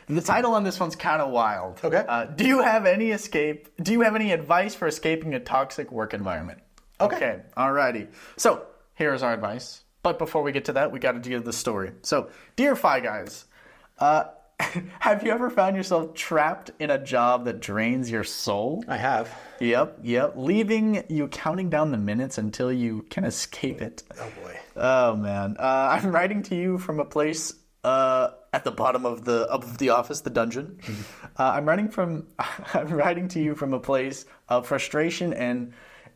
The title on this one's kind of wild. Okay. Do you have any advice for escaping a toxic work environment? Okay. Alrighty. So here's our advice. But before we get to that, we got to do the story. So, dear Fi Guys, have you ever found yourself trapped in a job that drains your soul? I have. Yep. Leaving you counting down the minutes until you can escape it. Oh boy. Oh man. I'm writing to you from a place at the bottom of the office, the dungeon. I'm writing to you from a place of frustration, and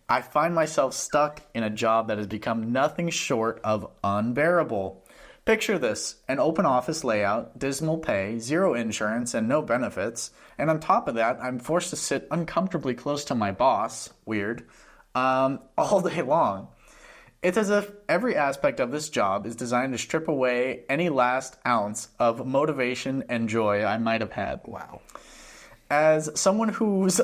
I find myself stuck in a job that has become nothing short of unbearable. Picture this: an open office layout, dismal pay, zero insurance, and no benefits. And on top of that, I'm forced to sit uncomfortably close to my boss, weird, all day long. It's as if every aspect of this job is designed to strip away any last ounce of motivation and joy I might have had. Wow. As someone who's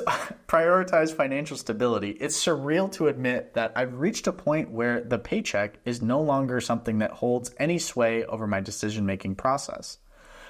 prioritized financial stability, it's surreal to admit that I've reached a point where the paycheck is no longer something that holds any sway over my decision-making process.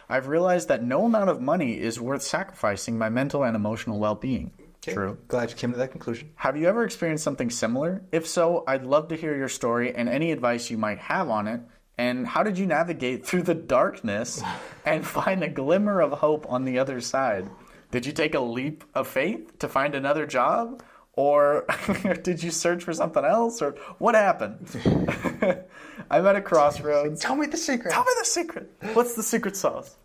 I've realized that no amount of money is worth sacrificing my mental and emotional well-being. Okay. True. Glad you came to that conclusion. Have you ever experienced something similar? If so, I'd love to hear your story and any advice you might have on it. And how did you navigate through the darkness and find a glimmer of hope on the other side? Did you take a leap of faith to find another job? Or did you search for something else? Or what happened? I'm at a crossroads. Tell me the secret. Tell me the secret. What's the secret sauce?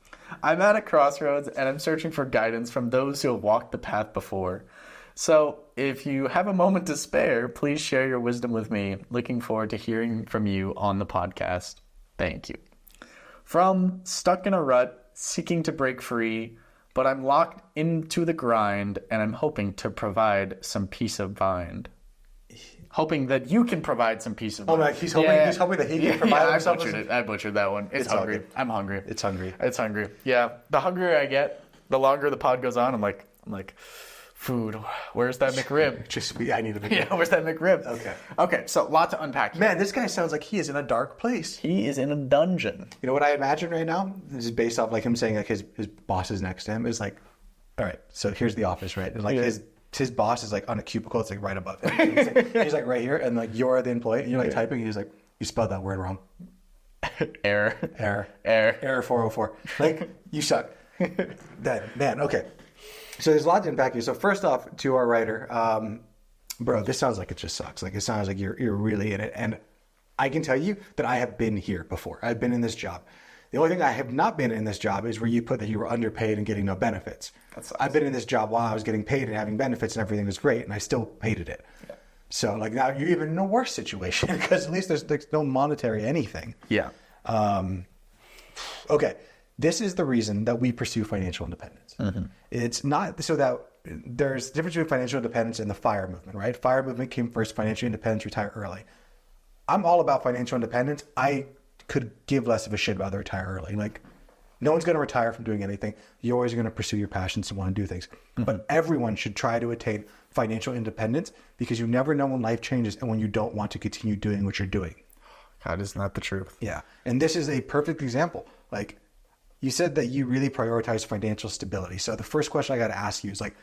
I'm at a crossroads and I'm searching for guidance from those who have walked the path before. So if you have a moment to spare, please share your wisdom with me. Looking forward to hearing from you on the podcast. Thank you. From stuck in a rut, seeking to break free, but I'm locked into the grind and I'm hoping to provide some peace of mind. Hoping that you can provide some peace of mind. Oh, man, he's hoping that he can provide himself. I butchered that one. It's hungry. I'm hungry. It's hungry. It's hungry. Yeah. The hungrier I get, the longer the pod goes on, I'm like, food. Where's that McRib? I need a McRib. Yeah, where's that McRib? Okay, so a lot to unpack here. Man, this guy sounds like he is in a dark place. He is in a dungeon. You know what I imagine right now? This is based off like him saying like his boss is next to him. Is like, all right, so here's the office, right? And like his boss is like on a cubicle. It's like right above him. He's like right here, and like you're the employee, and you're like typing. And he's like, you spelled that word wrong. Error. 404. Like you suck. Man. Okay. So there's a lot to unpack here. So first off, to our writer, bro, this sounds like it just sucks. Like it sounds like you're really in it, and I can tell you that I have been here before. I've been in this job. The only thing I have not been in this job is where you put that you were underpaid and getting no benefits. I've been in this job while I was getting paid and having benefits and everything was great, and I still hated it. Yeah. So like now you're even in a worse situation because at least there's no monetary anything. Yeah. Okay. This is the reason that we pursue financial independence. Mm-hmm. It's not so that there's a difference between financial independence and the FIRE movement, right? FIRE movement came first, financial independence, retire early. I'm all about financial independence. I could give less of a shit about the retire early. Like, no one's going to retire from doing anything. You're always going to pursue your passions and want to do things. Mm-hmm. But everyone should try to attain financial independence because you never know when life changes and when you don't want to continue doing what you're doing. God, isn't that the truth? Yeah. And this is a perfect example. Like, you said that you really prioritize financial stability. So the first question I got to ask you is like,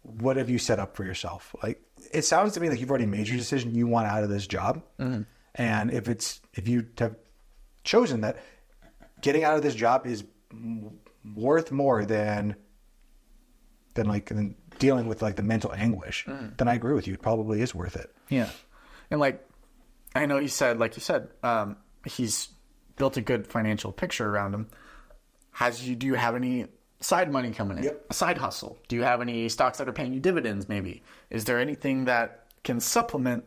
what have you set up for yourself? Like, it sounds to me like you've already made your decision. You want out of this job. Mm-hmm. And if you have chosen that getting out of this job is worth more than dealing with like the mental anguish, then I agree with you. It probably is worth it. Yeah. And like, I know you said, he's built a good financial picture around him. Do you have any side money coming in? Yep. A side hustle? Do you have any stocks that are paying you dividends maybe? Is there anything that can supplement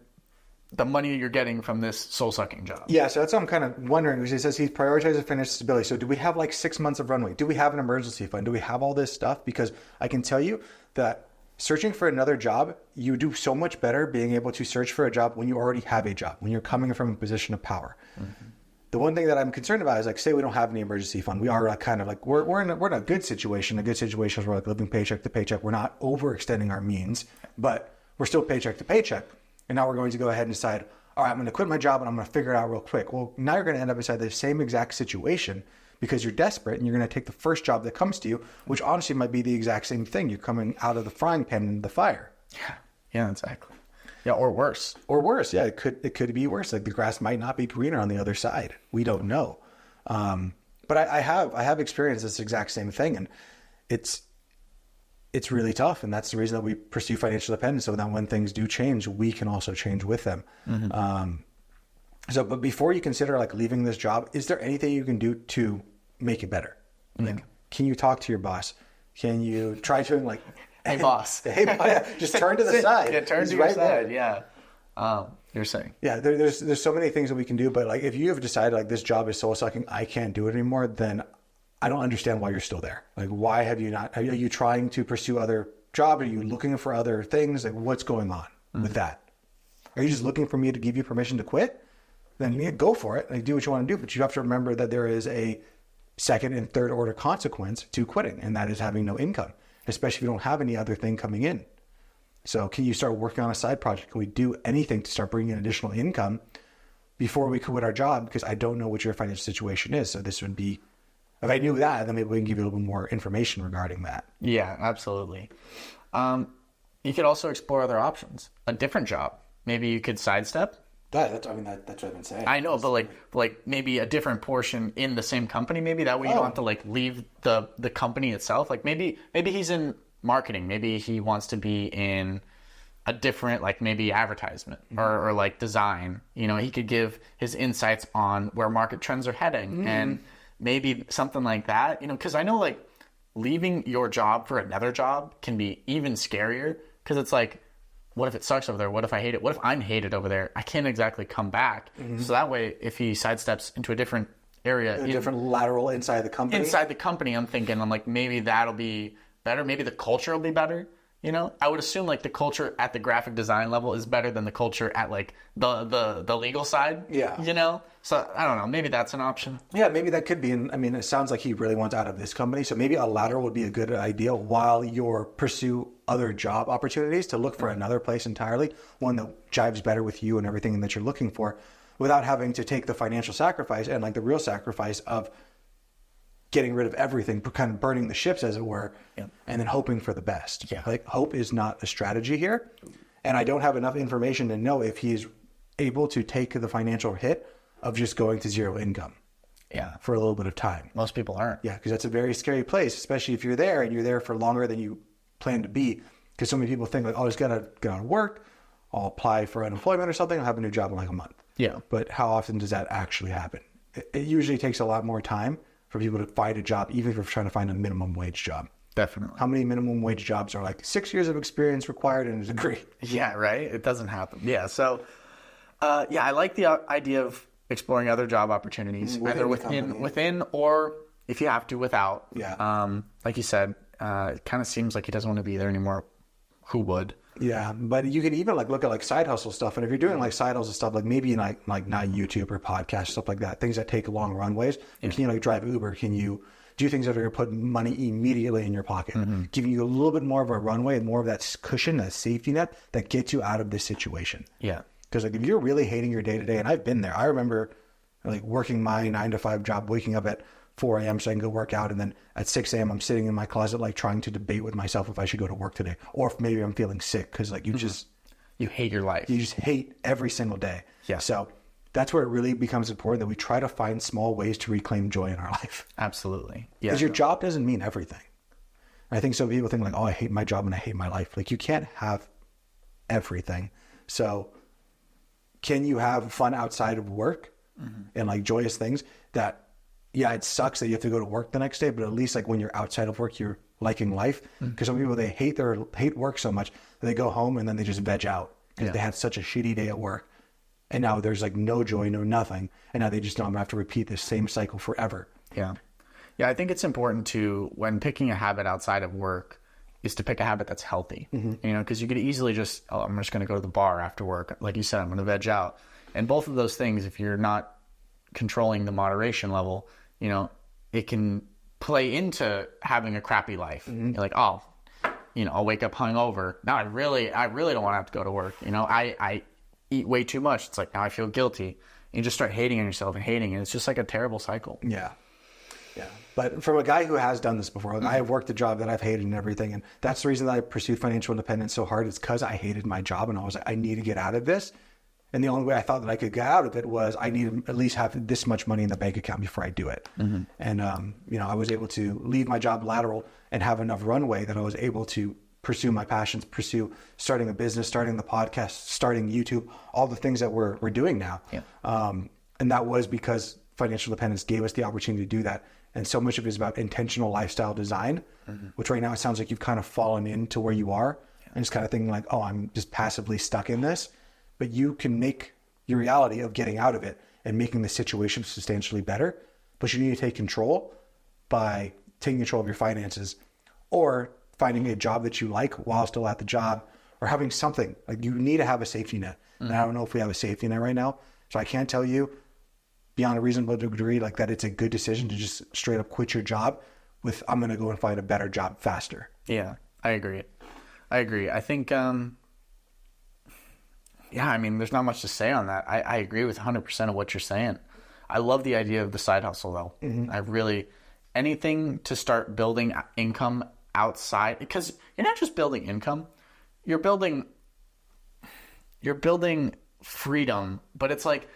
the money you're getting from this soul-sucking job? Yeah, so that's what I'm kind of wondering, because he says he prioritizes financial stability. So do we have like 6 months of runway? Do we have an emergency fund? Do we have all this stuff? Because I can tell you that searching for another job, you do so much better being able to search for a job when you already have a job, when you're coming from a position of power. Mm-hmm. The one thing that I'm concerned about is like, say we don't have any emergency fund. We are kind of like, we're in a good situation. A good situation is we're like living paycheck to paycheck. We're not overextending our means, but we're still paycheck to paycheck. And now we're going to go ahead and decide, all right, I'm going to quit my job and I'm going to figure it out real quick. Well, now you're going to end up inside the same exact situation because you're desperate and you're going to take the first job that comes to you, which honestly might be the exact same thing. You're coming out of the frying pan into the fire. Yeah, exactly. Yeah, or worse. Or worse. Yeah, it could be worse. Like the grass might not be greener on the other side. We don't know. But I have experienced this exact same thing, and it's really tough. And that's the reason that we pursue financial independence, so that when things do change, we can also change with them. But before you consider like leaving this job, is there anything you can do to make it better? Like, can you talk to your boss? Can you try to like, hey boss, hey, just turn to the side. Yeah, turn to your side. Yeah. You're saying. Yeah, there's so many things that we can do, but like if you have decided like this job is soul sucking, I can't do it anymore, then I don't understand why you're still there. Like, why have you not? Are you trying to pursue other jobs? Are you looking for other things? Like, what's going on with that? Are you just looking for me to give you permission to quit? Then go for it. Like, do what you want to do, but you have to remember that there is a second and third order consequence to quitting, and that is having no income, especially if you don't have any other thing coming in. So can you start working on a side project? Can we do anything to start bringing in additional income before we quit our job? Because I don't know what your financial situation is. So this would be, if I knew that, then maybe we can give you a little bit more information regarding that. Yeah, absolutely. You could also explore other options. A different job. Maybe you could sidestep. That's what I've been saying. I know, but like maybe a different portion in the same company. Maybe that way you don't have to like leave the company itself. Like maybe he's in marketing. Maybe he wants to be in a different, like maybe advertisement or like design. You know, he could give his insights on where market trends are heading and maybe something like that. You know, because I know like leaving your job for another job can be even scarier because it's like, what if it sucks over there? What if I hate it? What if I'm hated over there? I can't exactly come back. So that way, if he sidesteps into a different area, a different lateral inside the company. I'm like, maybe that'll be better. Maybe the culture will be better. You know, I would assume like the culture at the graphic design level is better than the culture at like the legal side. Yeah. You know, so I don't know. Maybe that's an option. Yeah, maybe that could be. And I mean, it sounds like he really wants out of this company. So maybe a lateral would be a good idea while you pursue other job opportunities to look for another place entirely, one that jives better with you and everything that you're looking for, without having to take the financial sacrifice and like the real sacrifice of getting rid of everything, kind of burning the ships, as it were, and then hoping for the best. Yeah. Like, hope is not a strategy here. And I don't have enough information to know if he's able to take the financial hit of just going to zero income. Yeah. For a little bit of time. Most people aren't. Yeah, because that's a very scary place, especially if you're there and you're there for longer than you plan to be. Because so many people think like, oh, I just got to get out of work, I'll apply for unemployment or something, I'll have a new job in like a month. Yeah. But how often does that actually happen? It usually takes a lot more time for people to find a job, even if you're trying to find a minimum wage job. Definitely. How many minimum wage jobs are like 6 years of experience required and a degree? Yeah, right? It doesn't happen. Yeah, so, I like the idea of exploring other job opportunities, either within or, if you have to, without. Yeah. Like you said, it kind of seems like he doesn't want to be there anymore. Who would? Yeah, but you can even like look at like side hustle stuff, and if you're doing like side hustle stuff, like maybe like not YouTube or podcast stuff like that, things that take long runways. Yeah. Can you like drive Uber? Can you do things that are going to put money immediately in your pocket, giving you a little bit more of a runway and more of that cushion, that safety net that gets you out of this situation? Yeah, because like if you're really hating your day to day, and I've been there. I remember like working my 9-to-5 job, waking up at 4 a.m. so I can go work out. And then at 6 a.m. I'm sitting in my closet, like trying to debate with myself if I should go to work today, or if maybe I'm feeling sick. Cause like you hate your life. You just hate every single day. Yeah. So that's where it really becomes important that we try to find small ways to reclaim joy in our life. Absolutely. Yeah. Because your job doesn't mean everything. And I think some people think like, oh, I hate my job and I hate my life. Like you can't have everything. So can you have fun outside of work and like joyous things that, yeah, it sucks that you have to go to work the next day, but at least like when you're outside of work, you're liking life. Because some people, they hate work so much that they go home and then they just veg out because they had such a shitty day at work. And now there's like no joy, no nothing. And now they just know I'm gonna have to repeat this same cycle forever. Yeah. Yeah, I think it's important to, when picking a habit outside of work, is to pick a habit that's healthy. You know, because you could easily just, oh, I'm just gonna go to the bar after work. Like you said, I'm gonna veg out. And both of those things, if you're not controlling the moderation level, you know, it can play into having a crappy life. You're like, oh, you know, I'll wake up hungover. Now I really don't want to have to go to work. You know, I eat way too much. It's like, now I feel guilty. And you just start hating on yourself and hating it. It's just like a terrible cycle. Yeah. Yeah. But from a guy who has done this before, like I have worked a job that I've hated and everything. And that's the reason that I pursued financial independence so hard. It's because I hated my job and I was like, I need to get out of this. And the only way I thought that I could get out of it was I need to at least have this much money in the bank account before I do it. And, I was able to leave my job lateral and have enough runway that I was able to pursue my passions, pursue starting a business, starting the podcast, starting YouTube, all the things that we're doing now. Yeah. And that was because financial independence gave us the opportunity to do that. And so much of it is about intentional lifestyle design, which right now it sounds like you've kind of fallen into where you are and just kind of thinking like, oh, I'm just passively stuck in this. But you can make your reality of getting out of it and making the situation substantially better. But you need to take control by taking control of your finances or finding a job that you like while still at the job or having something. Like you need to have a safety net. And I don't know if we have a safety net right now. So I can't tell you beyond a reasonable degree like that it's a good decision to just straight up quit your job with I'm going to go and find a better job faster. Yeah, I agree. I think, there's not much to say on that. I agree with 100% of what you're saying. I love the idea of the side hustle though. I really, anything to start building income outside, because you're not just building income, you're building freedom, but it's like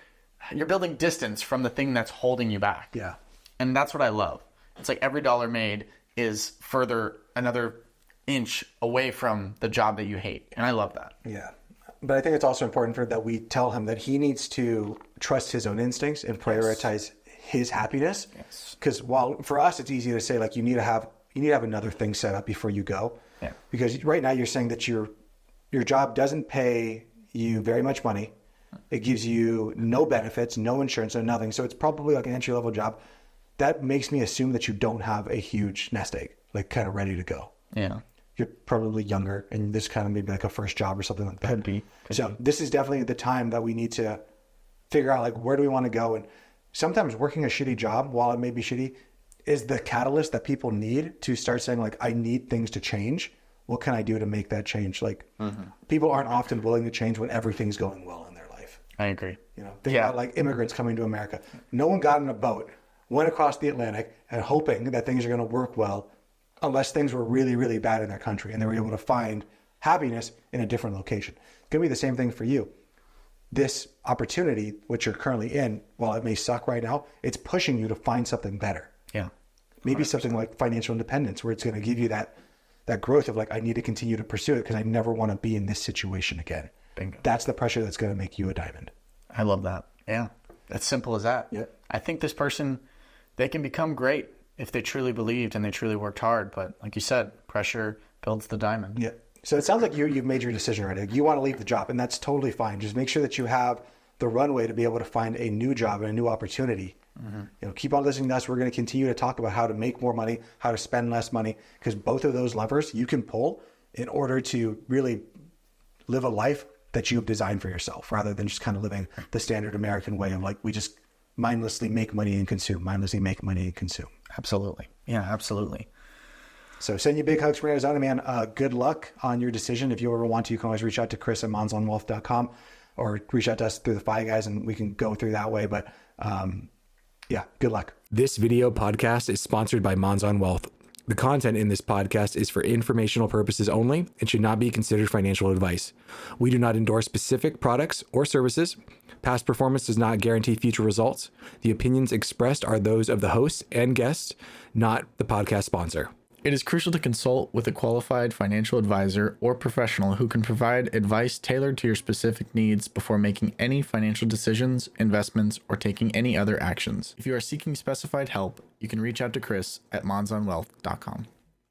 you're building distance from the thing that's holding you back. Yeah. And that's what I love. It's like every dollar made is further another inch away from the job that you hate. And I love that. Yeah. But I think it's also important that we tell him that he needs to trust his own instincts and prioritize his happiness. Yes. Because while for us, it's easy to say like you need to have another thing set up before you go. Yeah. Because right now you're saying that your job doesn't pay you very much money. It gives you no benefits, no insurance, no nothing. So it's probably like an entry level job. That makes me assume that you don't have a huge nest egg, like kind of ready to go. Yeah. You're probably younger and this kind of maybe like a first job or something like that. Could be. This is definitely the time that we need to figure out like where do we want to go. And sometimes working a shitty job, while it may be shitty, is the catalyst that people need to start saying like, I need things to change. What can I do to make that change? Like people aren't often willing to change when everything's going well in their life. I agree. Think about like immigrants coming to America. No one got in a boat, went across the Atlantic and hoping that things are going to work well unless things were really, really bad in their country and they were able to find happiness in a different location. It's going to be the same thing for you. This opportunity, which you're currently in, while it may suck right now, it's pushing you to find something better. Yeah. Maybe something like financial independence where it's going to give you that growth of like, I need to continue to pursue it because I never want to be in this situation again. Bingo. That's the pressure that's going to make you a diamond. I love that. Yeah. That's simple as that. Yeah. I think this person, they can become great if they truly believed and they truly worked hard. But like you said, pressure builds the diamond. Yeah. So it sounds like you've made your decision already. Like you want to leave the job, and that's totally fine. Just make sure that you have the runway to be able to find a new job and a new opportunity. Keep on listening to us. We're going to continue to talk about how to make more money, how to spend less money, because both of those levers you can pull in order to really live a life that you've designed for yourself, rather than just kind of living the standard American way of like, we just mindlessly make money and consume, mindlessly make money and consume. Absolutely. Yeah, absolutely. So send you big hugs from Arizona, man. Good luck on your decision. If you ever want to, you can always reach out to Chris at monsonwealth.com or reach out to us through the Fi Guys and we can go through that way. But yeah, good luck. This video podcast is sponsored by Mons on Wealth. The content in this podcast is for informational purposes only and should not be considered financial advice. We do not endorse specific products or services. Past performance does not guarantee future results. The opinions expressed are those of the hosts and guests, not the podcast sponsor. It is crucial to consult with a qualified financial advisor or professional who can provide advice tailored to your specific needs before making any financial decisions, investments, or taking any other actions. If you are seeking specified help, you can reach out to Chris at monsonwealth.com.